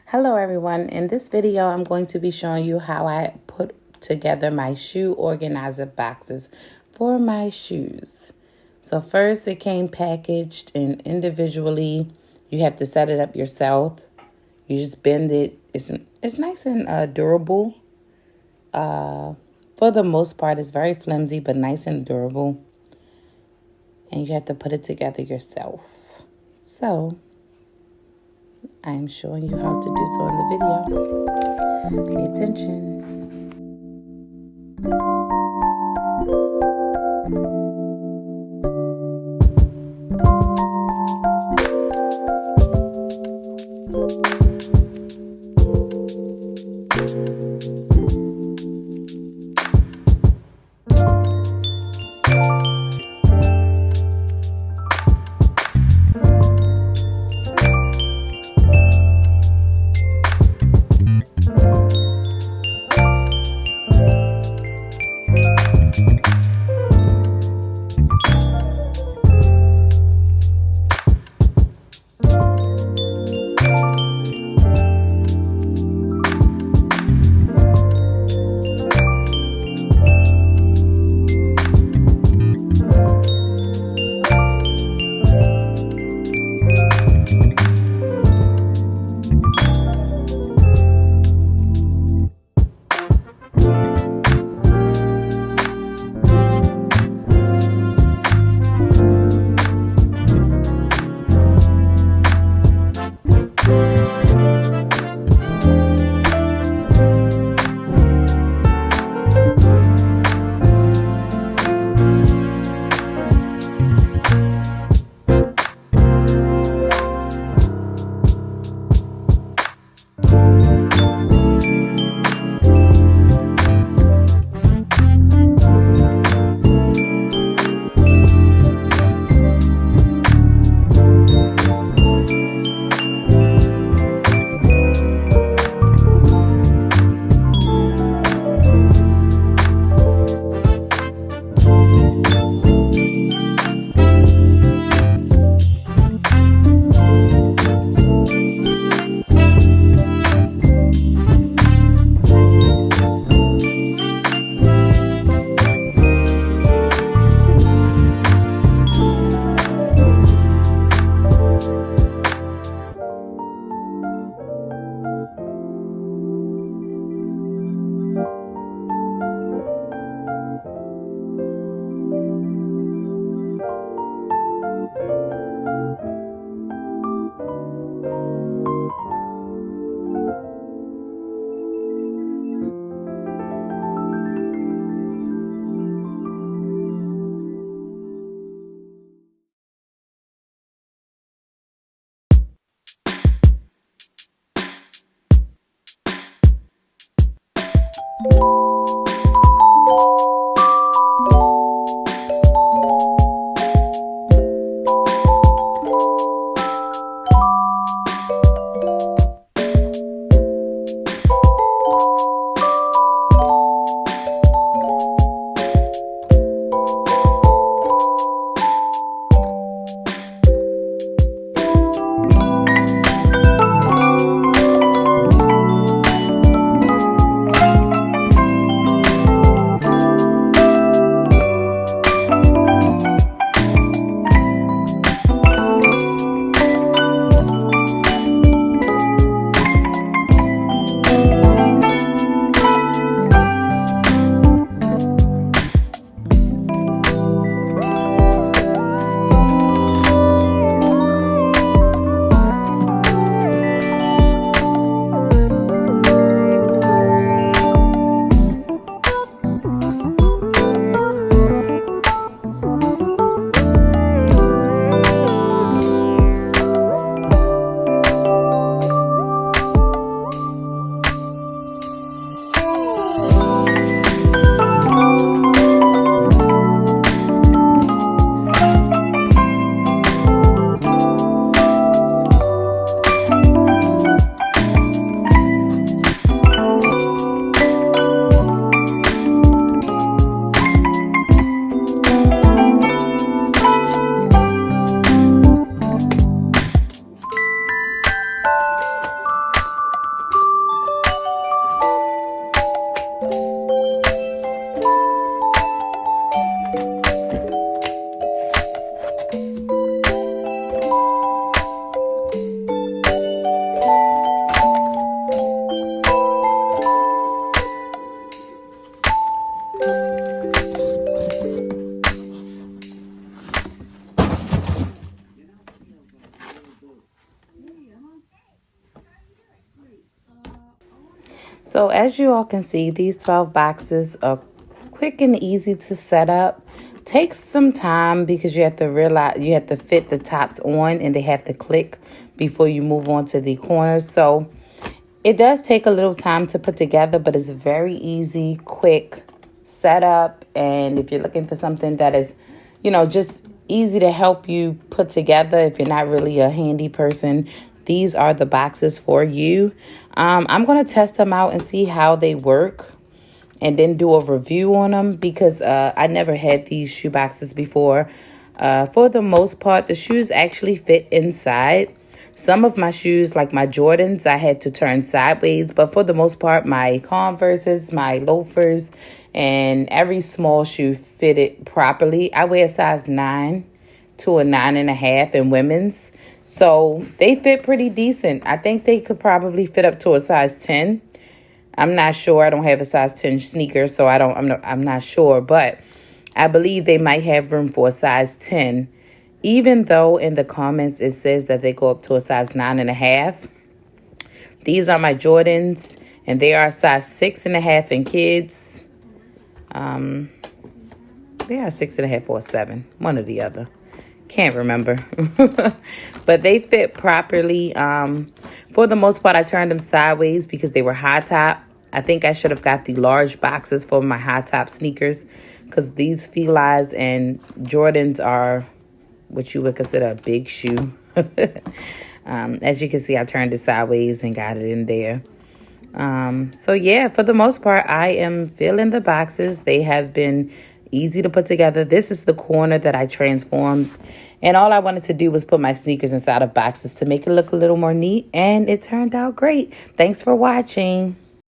Hello everyone. In this video, I'm going to be showing you how I put together my shoe organizer boxes for my shoes. So first it came packaged and individually. You have to set it up yourself. You just bend it. It's nice and durable. For the most part, it's very flimsy but nice and durable. And you have to put it together yourself. So I'm showing you how to do so in the video. Pay attention. So as you all can see, these 12 boxes are quick and easy to set up. Takes some time because you have to realize you have to fit the tops on and they have to click before you move on to the corners. So it does take a little time to put together, but it's very easy, quick setup. And if you're looking for something that is, just easy to help you put together, if you're not really a handy person, these are the boxes for you. I'm going to test them out and see how they work and then do a review on them because I never had these shoe boxes before. For the most part, the shoes actually fit inside. Some of my shoes, like my Jordans, I had to turn sideways. But for the most part, my Converses, my loafers, and every small shoe fitted properly. I wear a size 9 to a 9.5 in women's. So they fit pretty decent. I think they could probably fit up to a size 10. I'm not sure. I don't have a size 10 sneaker, so I'm not sure. But I believe they might have room for a size 10. Even though in the comments it says that they go up to a size 9.5. These are my Jordans, and they are a size 6.5 in kids. They are 6.5 or 7, one or the other. Can't remember. But they fit properly. For the most part, I turned them sideways because they were high top. I think I should have got the large boxes for my high top sneakers because these Feli's and Jordans are what you would consider a big shoe. As you can see, I turned it sideways and got it in there. So yeah, for the most part, I am filling the boxes. They have been easy to put together. This is the corner that I transformed. And all I wanted to do was put my sneakers inside of boxes to make it look a little more neat. And it turned out great. Thanks for watching.